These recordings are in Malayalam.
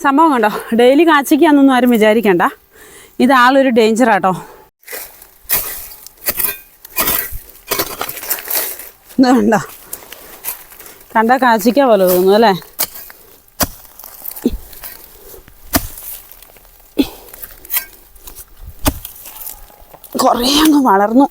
സംഭവം കണ്ടോ, ഡെയിലി കാച്ചിക്കാന്നൊന്നും ആരും വിചാരിക്കണ്ട. ഇത് ആളൊരു ഡേഞ്ചറാട്ടോ. ഇത് കണ്ടോ, കണ്ട കാച്ചിക്ക പോലെ തോന്നുന്നു അല്ലേ? കുറേ അങ്ങ് വളർന്നു.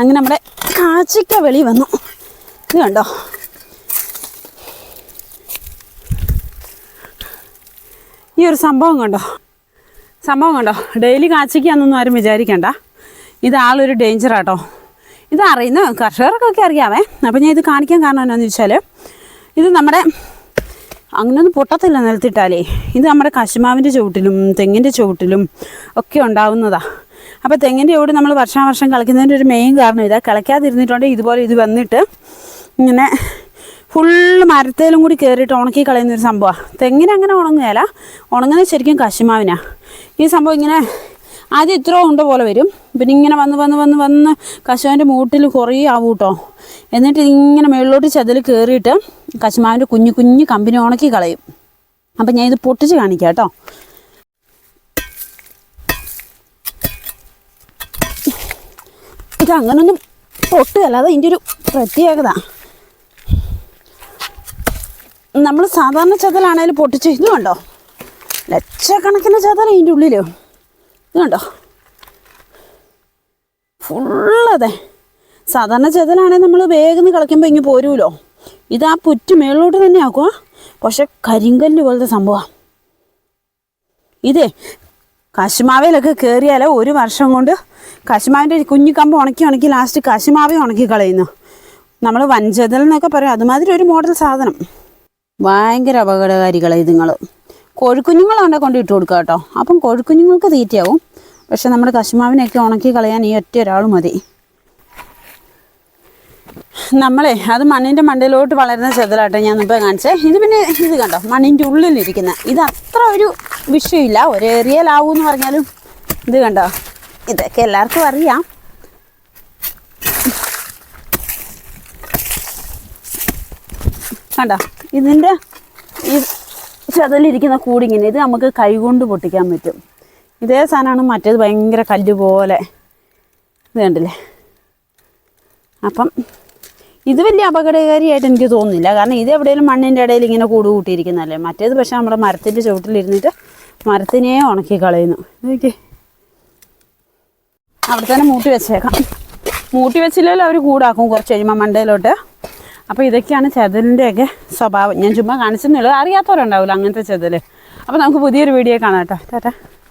അങ്ങനെ നമ്മുടെ കാച്ചിക്ക വെളി വന്നു. ഇത് കണ്ടോ, ഈ ഒരു സംഭവം കണ്ടോ, ഡെയിലി കാച്ചിക്കാന്നൊന്നും ആരും വിചാരിക്കണ്ട. ഇത് ആളൊരു ഡേഞ്ചറാട്ടോ. ഇത് അറിയുന്ന കർഷകർക്കൊക്കെ അറിയാമേ. അപ്പം ഞാൻ ഇത് കാണിക്കാൻ കാരണം എന്താണെന്ന് വെച്ചാൽ, ഇത് നമ്മുടെ അങ്ങനെയൊന്നും പൊട്ടത്തില്ല നിലത്തിട്ടാലേ. ഇത് നമ്മുടെ കശുമാവിൻ്റെ ചുവട്ടിലും തെങ്ങിൻ്റെ ചുവട്ടിലും ഒക്കെ ഉണ്ടാവുന്നതാണ്. അപ്പോൾ തെങ്ങിൻ്റെ ചുവട് നമ്മൾ വർഷാവർഷം കളിക്കുന്നതിൻ്റെ ഒരു മെയിൻ കാരണം ഇതാ. കളിക്കാതിരുന്നിട്ടുണ്ടെങ്കിൽ ഇതുപോലെ ഇത് വന്നിട്ട് ഇങ്ങനെ ഫുള്ള് മരത്തേലും കൂടി കയറിയിട്ട് ഉണക്കി കളയുന്നൊരു സംഭവമാണ്. തെങ്ങിന് അങ്ങനെ ഉണങ്ങുകയല്ല, ഉണങ്ങുന്നത് ശരിക്കും കശുമാവിനാണ്. ഈ സംഭവം ഇങ്ങനെ ആദ്യം ഇത്ര ഉണ്ട പോലെ വരും, പിന്നെ ഇങ്ങനെ വന്ന് കശുമാവിൻ്റെ മൂട്ടിൽ കുറേ ആവും കേട്ടോ. എന്നിട്ട് ഇങ്ങനെ മുകളിലോട്ട് ചതിൽ കയറിയിട്ട് കശുമാവിൻ്റെ കുഞ്ഞു കമ്പിനെ ഉണക്കി കളയും. അപ്പം ഞാൻ ഇത് പൊട്ടിച്ച് കാണിക്കാം കേട്ടോ. ഇത് അങ്ങനൊന്നും പൊട്ടുകയല്ല, അത് ഇതിൻ്റെ ഒരു പ്രത്യേകത. നമ്മൾ സാധാരണ ചതലാണേലും പൊട്ടിച്ച് ഇത് കണ്ടോ, ലക്ഷക്കണക്കിന് ചതല ഇതിൻ്റെ ഉള്ളിൽ. ഇത് കണ്ടോ, ഫുള്ളതെ. സാധാരണ ചതലാണെങ്കിൽ നമ്മൾ വേഗം കളിക്കുമ്പോൾ ഇങ്ങനെ പോരുമല്ലോ. ഇത് ആ പുറ്റ് മേളിലോട്ട് തന്നെ ആക്കുക. പക്ഷെ കരിങ്കല്ല് പോലത്തെ സംഭവമാണ് ഇതേ. കശുമാവയിലൊക്കെ കയറിയാൽ ഒരു വർഷം കൊണ്ട് കശുമാവിൻ്റെ കുഞ്ഞു കമ്പ് ഉണക്കി ലാസ്റ്റ് കശുമാവേ ഉണക്കി കളയുന്നു. നമ്മൾ വൻചതൽ എന്നൊക്കെ പറയും, അതുമാതിരി ഒരു മോഡൽ സാധനം. ഭയങ്കര അപകടകാരികളാണ് ഇതുങ്ങൾ. കോഴിക്കുഞ്ഞുങ്ങളാണ്ടെ കൊണ്ട് ഇട്ട് കൊടുക്കുക കേട്ടോ. അപ്പം കോഴിക്കുഞ്ഞുങ്ങൾക്ക് തീറ്റയാവും. പക്ഷെ നമ്മുടെ കശുമാവിനെയൊക്കെ ഉണക്കി കളയാൻ ഈ ഒറ്റ ഒരാൾ മതി. നമ്മളെ അത് മണ്ണിൻ്റെ മണ്ടയിലോട്ട് വളരുന്ന ചെതലാട്ടോ ഞാൻ ഇപ്പോൾ കാണിച്ചേ. ഇത് പിന്നെ ഇത് കണ്ടോ, മണ്ണിൻ്റെ ഉള്ളിലിരിക്കുന്ന ഇത് അത്ര ഒരു വിഷയമില്ല. ഒരു ഏരിയയിലാവൂന്ന് പറഞ്ഞാലും ഇത് കണ്ടോ, ഇതൊക്കെ എല്ലാവർക്കും അറിയാം. കണ്ടോ, ഇതിൻ്റെ ഈ ചതലിരിക്കുന്ന കൂടിങ്ങനെ ഇത് നമുക്ക് കൈകൊണ്ട് പൊട്ടിക്കാൻ പറ്റും. ഇതേ സാധനമാണ് മറ്റേത്, ഭയങ്കര കല്ല് പോലെ. ഇത് കണ്ടില്ലേ? അപ്പം ഇത് വലിയ അപകടകാരിയായിട്ട് എനിക്ക് തോന്നുന്നില്ല. കാരണം ഇത് എവിടെയെങ്കിലും മണ്ണിൻ്റെ ഇടയിൽ ഇങ്ങനെ കൂട് കൂട്ടിയിരിക്കുന്നതല്ലേ. മറ്റേത് പക്ഷേ നമ്മുടെ മരത്തിൻ്റെ ചുവട്ടിലിരുന്നിട്ട് മരത്തിനെ ഉണക്കി കളയുന്നു. നോക്കിയേ, അവിടെ തന്നെ മൂട്ടി വെച്ചേക്കാം. മൂട്ടി വെച്ചില്ലല്ലോ അവർ കൂടാക്കും കുറച്ച് കഴിയുമ്പോൾ മണ്ടയിലോട്ട്. അപ്പോൾ ഇതൊക്കെയാണ് ചെതലിൻ്റെയൊക്കെ സ്വഭാവം. ഞാൻ ചുമ്മാ കാണിച്ചെന്നുള്ളൂ, അറിയാത്തവരുണ്ടാവില്ല അങ്ങനത്തെ ചെതൽ. അപ്പോൾ നമുക്ക് പുതിയൊരു വീഡിയോ കാണാം കേട്ടോ. ടാറ്റാ.